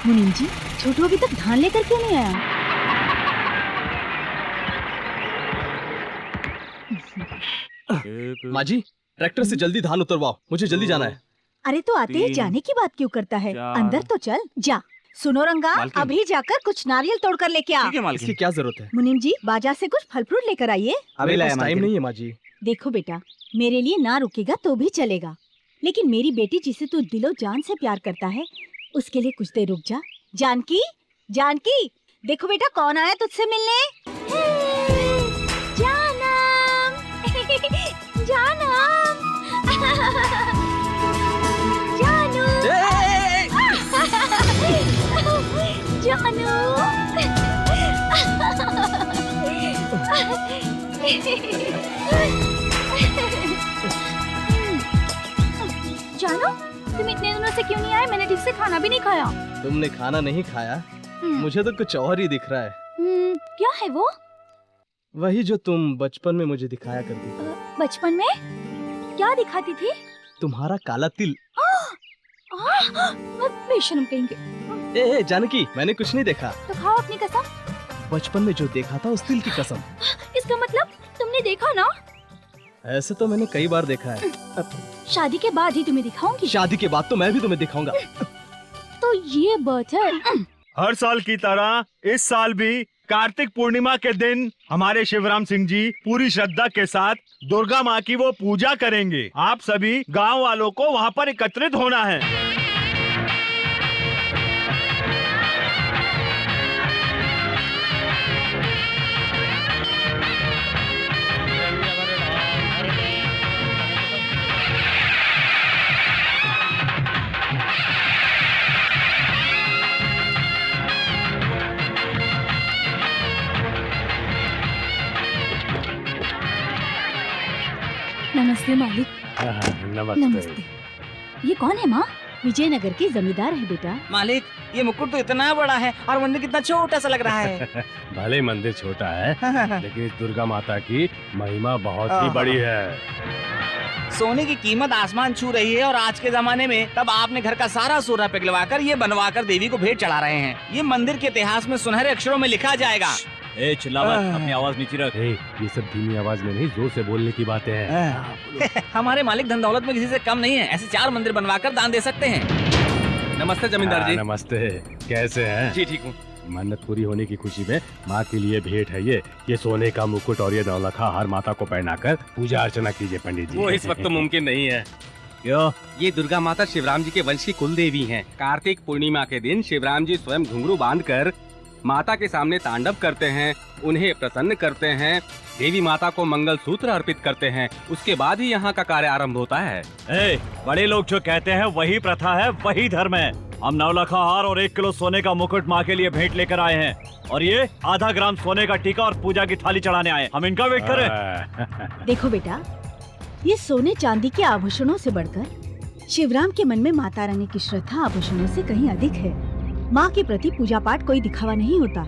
मुनीम जी, छोटू अभी तक धान लेकर क्यों नहीं आया? माँ जी, ट्रैक्टर से जल्दी धान उतरवाओ, मुझे जल्दी जाना है। अरे तो आते ही जाने की बात क्यों करता है? अंदर तो चल जा। सुनो रंगा, अभी जाकर कुछ नारियल तोड़ कर लेके आ। इसकी क्या जरूरत है? मुनीम जी, बाजार से कुछ फल फ्रूट लेकर आइए। मेरे पास टाइम नहीं है माँ जी। देखो बेटा, मेरे लिए ना रुकेगा तो भी चलेगा, लेकिन मेरी बेटी जिसे तू दिलो जान से प्यार करता है, उसके लिए कुछ देर रुक जा। जानकी, जानकी, देखो बेटा कौन आया तुझसे मिलने। जानम, जानम, जानू, जानू। जानो, तुम इतने दिनों से क्यों नहीं आए? मैंने ठीक से खाना भी नहीं खाया। तुमने खाना नहीं खाया? मुझे तो कुछ और ही दिख रहा है। क्या है वो? वही जो तुम बचपन में मुझे दिखाया करती थी। बचपन में क्या दिखाती थी? तुम्हारा काला तिल। बेशर्म कहेंगे। ए जानकी, मैंने कुछ नहीं देखा। तो खाओ अपनी कसम। बचपन में जो देखा था उस तिल की कसम। इसका मतलब तुमने देखा ना? ऐसे तो मैंने कई बार देखा है। शादी के बाद ही तुम्हें दिखाऊंगी। शादी के बाद तो मैं भी तुम्हें दिखाऊंगा। तो ये बात है। हर साल की तरह इस साल भी कार्तिक पूर्णिमा के दिन हमारे शिवराम सिंह जी पूरी श्रद्धा के साथ दुर्गा माँ की वो पूजा करेंगे। आप सभी गांव वालों को वहाँ पर एकत्रित होना है। नमस्ते मालिक। नमस्ते। ये कौन है माँ? विजयनगर की जमींदार है बेटा। मालिक, ये मुकुट तो इतना बड़ा है और मंदिर कितना छोटा सा लग रहा है। भले मंदिर छोटा है लेकिन इस दुर्गा माता की महिमा बहुत ही बड़ी है। सोने की कीमत आसमान छू रही है और आज के जमाने में तब आपने घर का सारा सोना पिघलवाकर ये बनवाकर देवी को भेंट चढ़ा रहे हैं। ये मंदिर के इतिहास में सुनहरे अक्षरों में लिखा जाएगा। चिल्ला मत, अपनी आवाज नीचे रख। ये सब धीमी आवाज में नहीं, जोर से बोलने की बातें हैं। हमारे मालिक धन दौलत में किसी से कम नहीं है। ऐसे 4 मंदिर बनवाकर दान दे सकते हैं। नमस्ते जमींदार जी। नमस्ते, कैसे हैं? जी ठीक हूँ। मन्नत पूरी होने की खुशी में माँ के लिए भेंट है ये सोने का मुकुट और ये नौलखा हार माता को पहनाकर पूजा अर्चना कीजिए पंडित जी। वो इस वक्त तो मुमकिन नहीं है। क्यों? ये दुर्गा माता शिवराम जी के वंश की कुल देवी हैं। कार्तिक पूर्णिमा के दिन शिवराम जी स्वयं घुंघरू बांधकर माता के सामने तांडव करते हैं, उन्हें प्रसन्न करते हैं, देवी माता को मंगल सूत्र अर्पित करते हैं। उसके बाद ही यहाँ का कार्य आरंभ होता है। बड़े लोग जो कहते हैं वही प्रथा है, वही धर्म है। हम 9 लाखा हार और 1 किलो सोने का मुकुट माँ के लिए भेंट लेकर आए हैं और ये आधा ग्राम सोने का टीका और पूजा की थाली चढ़ाने आए। हम इनका वेट करें। देखो बेटा, ये सोने चांदी के आभूषणों से बढ़कर शिवराम के मन में माता रानी की श्रद्धा आभूषणों से कहीं अधिक है। माँ के प्रति पूजा पाठ कोई दिखावा नहीं होता,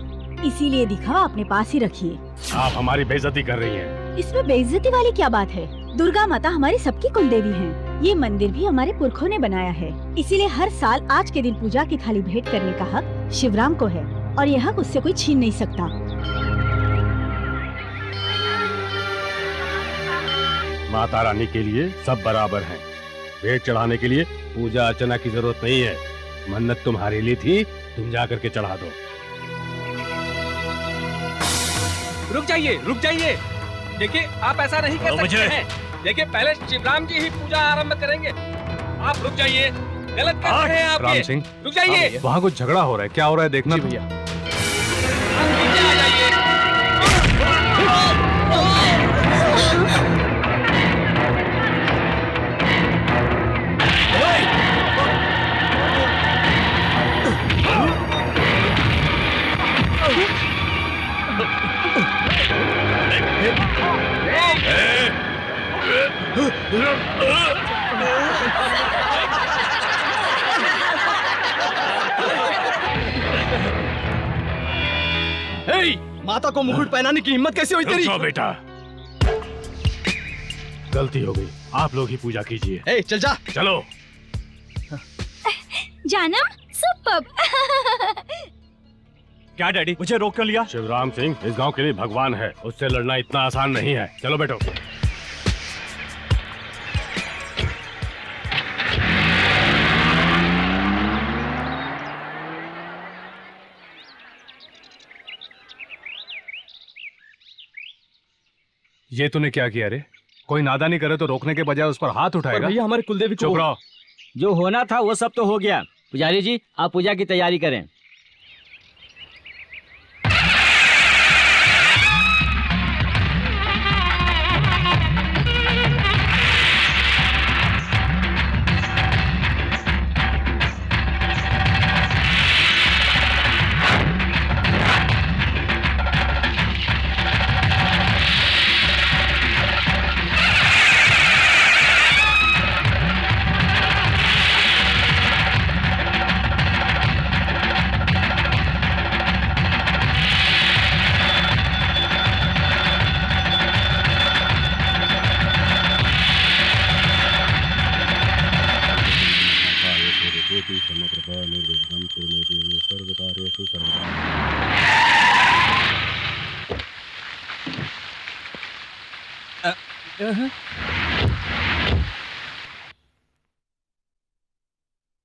इसीलिए दिखावा अपने पास ही रखिए। आप हमारी बेइज्जती कर रही हैं। इसमें बेइज्जती वाली क्या बात है? दुर्गा माता हमारी सबकी कुल देवी है। ये मंदिर भी हमारे पुरखों ने बनाया है, इसीलिए हर साल आज के दिन पूजा की थाली भेंट करने का हक शिवराम को है और यह हक उससे कोई छीन नहीं सकता। माता रानी के लिए सब बराबर हैं। भेंट चढ़ाने के लिए पूजा अर्चना की जरूरत नहीं है। मन्नत तुम्हारे लिए थी, तुम जा करके चढ़ा दो। रुक जाइए। देखिए, आप ऐसा नहीं कर सकते हैं। देखिए, पहले शिवराम जी ही पूजा आरंभ करेंगे। आप रुक जाइए, गलत कर रहे हैं आप। राम सिंह, रुक जाइए। वहाँ कुछ झगड़ा हो रहा है, क्या हो रहा है देखना भैया। नीचे आ जाइए। माता को मुकुट पहनाने की हिम्मत कैसे हुई तेरी? बेटा, गलती हो गई, आप लोग ही पूजा कीजिए। चल जा। चलो। जानम सुपर्ब। क्या डैडी, मुझे रोक क्यों लिया? शिवराम सिंह इस गांव के लिए भगवान है, उससे लड़ना इतना आसान नहीं है। चलो बैठो। ये तूने क्या किया रे? कोई नादानी करे तो रोकने के बजाय उस पर हाथ उठाएगा। भैया हमारे कुलदेवी चुप रहो। जो होना था वो सब तो हो गया। पुजारी जी, आप पूजा की तैयारी करें।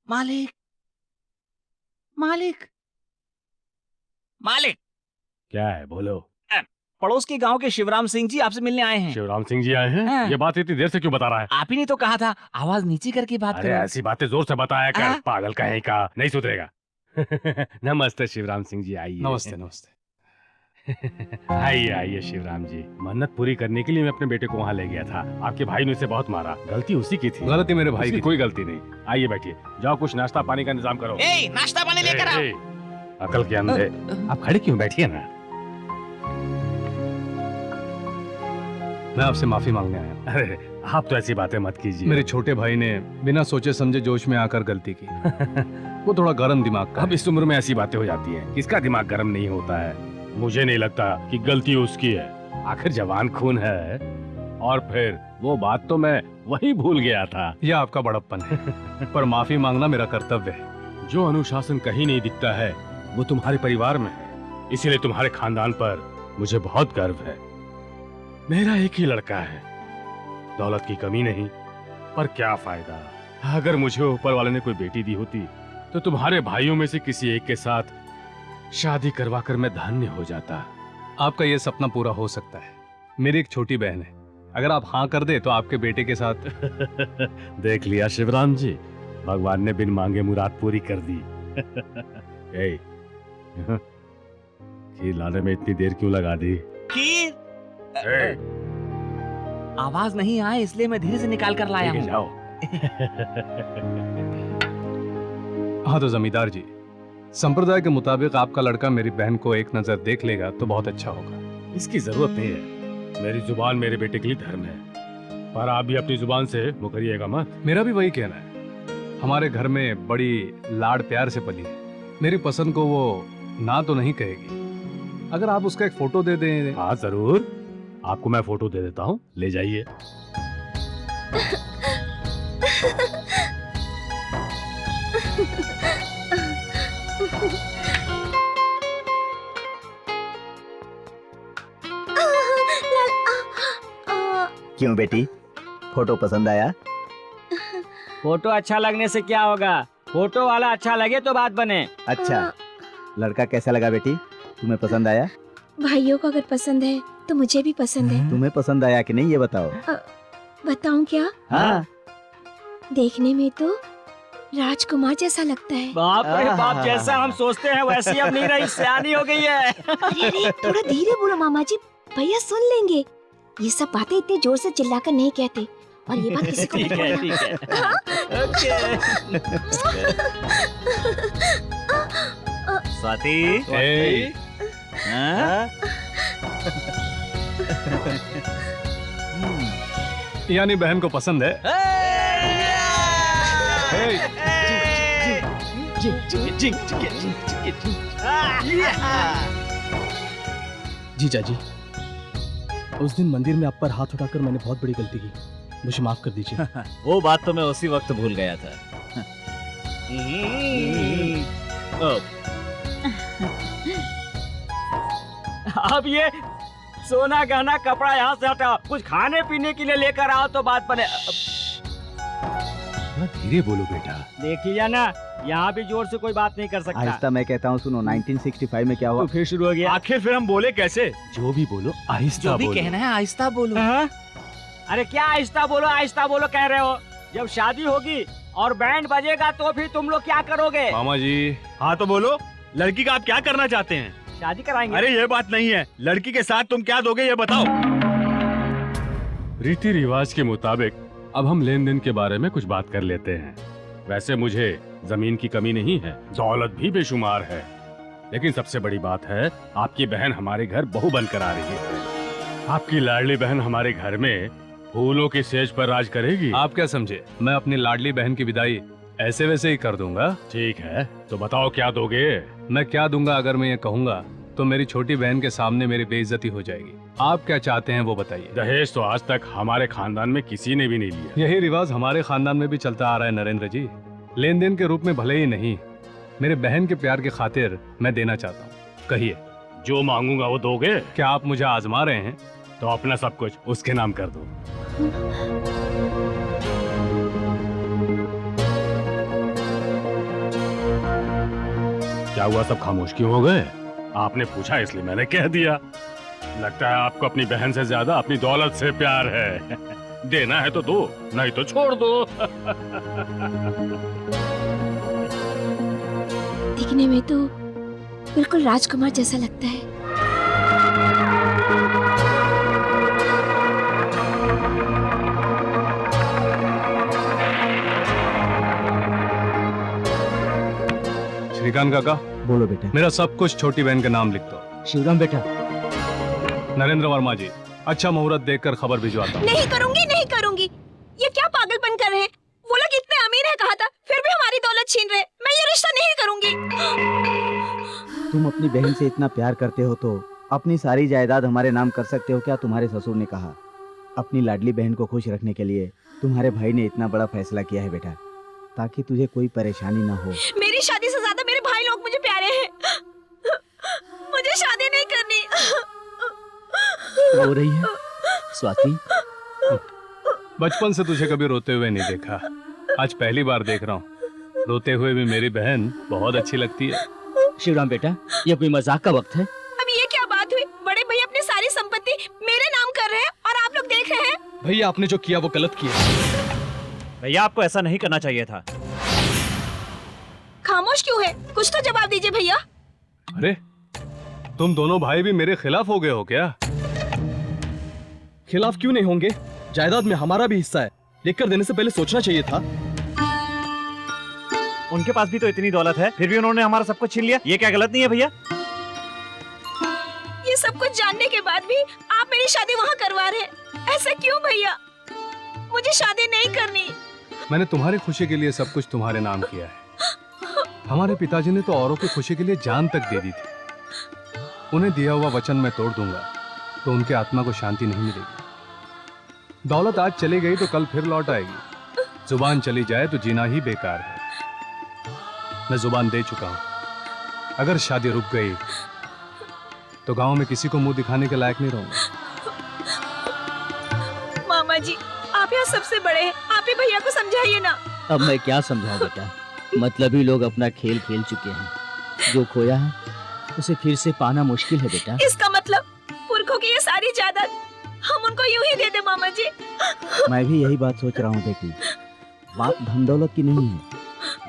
मालिक, मालिक, मालिक। क्या है बोलो। पड़ोस के गांव के शिवराम सिंह जी आपसे मिलने आए हैं। शिवराम सिंह जी आए हैं? हाँ। ये बात इतनी देर से क्यों बता रहा है? आप ही ने तो कहा था आवाज नीचे करके बात अरे करो। ऐसी बातें जोर से बताया कर, हाँ। पागल कहीं का नहीं सुधरेगा। नमस्ते शिवराम सिंह जी, आइए। नमस्ते नमस्ते। आइए आइए शिवराम जी, मन्नत पूरी करने के लिए मैं अपने बेटे को वहाँ ले गया था। आपके भाई ने उसे बहुत मारा, गलती उसी की थी। गलती मेरे भाई उसकी की कोई गलती नहीं। आइए बैठिए, जाओ कुछ नाश्ता पानी का इंतजाम करो। ए, नाश्ता पानी लेकर आओ। ए, अकल के अंधे, आप खड़े क्यों? बैठिए ना। मैं आपसे माफी मांगने आया हूँ। अरे आप तो ऐसी बातें मत कीजिए। मेरे छोटे भाई ने बिना सोचे समझे जोश में आकर गलती की। वो थोड़ा गर्म दिमाग का अब है। इस उम्र में ऐसी बातें हो जाती हैं। किसका दिमाग गर्म नहीं होता है? मुझे नहीं लगता कि गलती उसकी है, आखिर जवान खून है। और फिर वो बात तो मैं वही भूल गया था। यह आपका बड़प्पन है, पर माफी मांगना मेरा कर्तव्य है। जो अनुशासन कहीं नहीं दिखता है वो तुम्हारे परिवार में है, इसीलिए तुम्हारे खानदान पर मुझे बहुत गर्व है। मेरा एक ही लड़का है, दौलत की कमी नहीं, पर क्या फायदा। अगर मुझे ऊपर वाले ने कोई बेटी दी होती तो तुम्हारे भाइयों में से किसी एक के साथ शादी करवाकर मैं धन्य हो जाता। आपका ये सपना पूरा हो सकता है। मेरी एक छोटी बहन है, अगर आप हाँ कर दे तो आपके बेटे के साथ। देख लिया शिवराम जी, भगवान ने बिन मांगे मुराद पूरी कर दी। ए, खीर लाने में इतनी देर क्यों लगा दी? खीर ए, आवाज नहीं आए इसलिए मैं धीरे से निकाल कर लाया ठीक है, हूँ। जाओ। हाँ तो जमींदार जी, संप्रदाय के मुताबिक आपका लड़का मेरी बहन को एक नजर देख लेगा तो बहुत अच्छा होगा। इसकी जरूरत नहीं है, मेरी जुबान मेरे बेटे के लिए धर्म है, पर आप भी अपनी जुबान से मुकरिएगा मत। मेरा भी वही कहना है। हमारे घर में बड़ी लाड़ प्यार से पली है, मेरी पसंद को वो ना तो नहीं कहेगी। अगर आप उसका एक फोटो दे दें। हाँ जरूर, आपको मैं फोटो दे देता हूँ, ले जाइए। क्यों बेटी, फोटो पसंद आया? फोटो अच्छा लगने से क्या होगा, फोटो वाला अच्छा लगे तो बात बने। अच्छा, लड़का कैसा लगा बेटी, तुम्हें पसंद आया? भाइयों को अगर पसंद है तो मुझे भी पसंद है। तुम्हें पसंद आया कि नहीं ये बताओ। बताऊं क्या? हाँ। देखने में तो राजकुमार जैसा लगता है। बाप रे बाप, जैसा हम सोचते हैं वैसी अब नहीं रही, सियानी हो गई है। अरे अरे, थोड़ा धीरे बोलो मामा जी, भैया सुन लेंगे। ये सब बातें इतने जोर से चिल्लाकर नहीं कहते, और ये बात किसी को मत ठीक है बोलना। ठीक है। स्वाति, ए, हाँ? यानी बहन को पसंद है। जीजा जी, उस दिन मंदिर में आप पर हाथ उठाकर मैंने बहुत बड़ी गलती की, मुझे माफ कर दीजिए। वो बात तो मैं उसी वक्त भूल गया था। अब ये सोना गहना कपड़ा यहाँ से हटाओ, कुछ खाने पीने के लिए लेकर आओ तो बात बने। धीरे बोलो बेटा। देख लिया ना, यहाँ भी जोर से कोई बात नहीं कर सकता। आहिस्ता मैं कहता हूँ, सुनो 1965 में क्या हुआ? तो फिर शुरू हो गया। आखिर फिर हम बोले कैसे? जो भी बोलो आहिस्ता जो भी बोलो। कहना है आहिस्ता बोलो। हाँ? अरे क्या आहिस्ता बोलो कह रहे हो? जब शादी होगी और बैंड बजेगा तो फिर तुम लोग क्या करोगे? मामा जी। हाँ तो बोलो, लड़की का आप क्या करना चाहते हैं? शादी कराएंगे। अरे ये बात नहीं है, लड़की के साथ तुम क्या दोगे ये बताओ। रीति रिवाज के मुताबिक अब हम लेन देन के बारे में कुछ बात कर लेते हैं। वैसे मुझे जमीन की कमी नहीं है, दौलत भी बेशुमार है, लेकिन सबसे बड़ी बात है आपकी बहन हमारे घर बहू बनकर आ रही है। आपकी लाडली बहन हमारे घर में फूलों की सेज पर राज करेगी। आप क्या समझे, मैं अपनी लाडली बहन की विदाई ऐसे वैसे ही कर दूंगा? ठीक है, तो बताओ क्या दोगे? मैं क्या दूंगा अगर मैं ये कहूँगा तो मेरी छोटी बहन के सामने मेरी बेइज्जती हो जाएगी। आप क्या चाहते हैं वो बताइए। दहेज तो आज तक हमारे खानदान में किसी ने भी नहीं लिया। यही रिवाज हमारे खानदान में भी चलता आ रहा है नरेंद्र जी। लेन देन के रूप में भले ही नहीं, मेरे बहन के प्यार की खातिर मैं देना चाहता हूँ। कहिए, जो मांगूंगा वो दोगे? क्या आप मुझे आजमा रहे हैं? तो अपना सब कुछ उसके नाम कर दो। क्या हुआ, सब खामोश क्यों हो गए? आपने पूछा इसलिए मैंने कह दिया। लगता है आपको अपनी बहन से ज्यादा अपनी दौलत से प्यार है। देना है तो दो, नहीं तो छोड़ दो। दिखने में तो बिल्कुल राजकुमार जैसा लगता है। श्रीकांत काका, बोलो बेटा। मेरा सब कुछ छोटी बहन के नाम लिख दो। शिवराम बेटा। नरेंद्र वर्मा जी, अच्छा मुहूर्त देखकर खबर भिजवाता हूँ। नहीं करूंगी। ये क्या पागलपन कर रहे हैं? वो लोग इतने अमीर है कहा था, फिर भी हमारी दौलत छीन रहे। मैं ये रिश्ता नहीं करूंगी। तुम अपनी बहन से इतना प्यार करते हो तो अपनी सारी जायदाद हमारे नाम कर सकते हो क्या? तुम्हारे ससुर ने कहा। अपनी लाडली बहन को खुश रखने के लिए तुम्हारे भाई ने इतना बड़ा फैसला किया है बेटा, ताकि तुझे कोई परेशानी न हो। मेरी शादी से ज्यादा मेरे भाई लोग मुझे प्यारे हैं। मुझे शादी नहीं करनी। रो रही है स्वाति? बचपन से तुझे कभी रोते हुए नहीं देखा, आज पहली बार देख रहा हूँ। रोते हुए भी मेरी बहन बहुत अच्छी लगती है। शिवराम बेटा, ये कोई मजाक का वक्त है? अब ये क्या बात हुई? बड़े भैया अपनी सारी संपत्ति मेरे नाम कर रहे हैं और आप लोग देख रहे हैं। भैया, आपने जो किया वो गलत किया। भैया, आपको ऐसा नहीं करना चाहिए था। खामोश क्यों है? कुछ तो जवाब दीजिए भैया। अरे, तुम दोनों भाई भी मेरे खिलाफ हो गए हो क्या? खिलाफ क्यों नहीं होंगे? जायदाद में हमारा भी हिस्सा है, लिखकर देने से पहले सोचना चाहिए था। उनके पास भी तो इतनी दौलत है, फिर भी उन्होंने हमारा सब कुछ छीन लिया। ये क्या गलत नहीं है भैया? ये सब कुछ जानने के बाद भी आप मेरी शादी वहाँ करवा रहे हैं, ऐसा क्यों भैया? मुझे शादी नहीं करनी। मैंने तुम्हारी खुशी के लिए सब कुछ तुम्हारे नाम किया है। हमारे पिताजी ने तो औरों की खुशी के लिए जान तक दे दी थी। उन्हें दिया हुआ वचन मैं तोड़ दूंगा तो उनके आत्मा को शांति नहीं मिलेगी। दौलत आज चली गई तो कल फिर लौट आएगी। जुबान चली जाए तो जीना ही बेकार है। मैं जुबान दे चुका हूं। अगर शादी रुक गई तो गांव में किसी को मुंह दिखाने के लायक नहीं रहूंगा। मामा जी, आप यहाँ सबसे बड़े हैं, आप ही भैया को समझाइए ना। अब मैं क्या समझाऊं बेटा, मतलबी लोग अपना खेल खेल चुके हैं। जो खोया है उसे फिर से पाना मुश्किल है बेटा। इसका मतलब पुरखों की ये सारी जायदाद हम उनको यूं ही दे दे मामा जी। मैं भी यही बात सोच रहा हूँ बेटी। बात धन दौलत की नहीं है,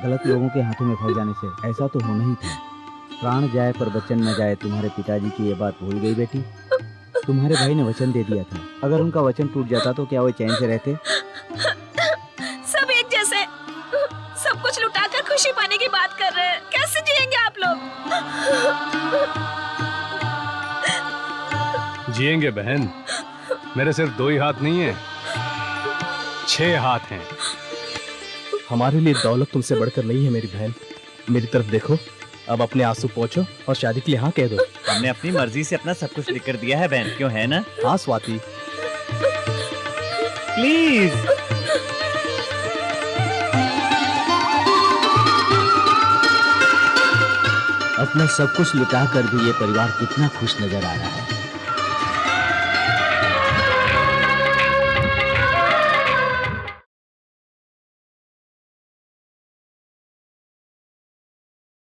गलत लोगों के हाथों में फंस जाने से ऐसा तो होना ही था। प्राण जाए पर वचन न जाए, तुम्हारे पिताजी की ये बात भूल गई बेटी। तुम्हारे भाई ने वचन दे दिया था, अगर उनका वचन टूट जाता तो क्या वो चैन से रहते? सब एक जैसे, सब कुछ लुटाकर खुशी पाने की बात कर रहे हैं। कैसे जिएंगे आप लोग? जिएंगे बहन, मेरे सिर्फ 2 ही हाथ नहीं है, 6 हाथ हैं। हमारे लिए दौलत तुमसे बढ़कर नहीं है मेरी बहन। मेरी तरफ देखो, अब अपने आंसू पोंछो और शादी के लिए हाँ कह दो। हमने अपनी मर्जी से अपना सब कुछ लिख कर दिया है बहन, क्यों है ना? हाँ स्वाति, प्लीज। अपना सब कुछ लुटा कर भी ये परिवार कितना खुश नजर आ रहा है।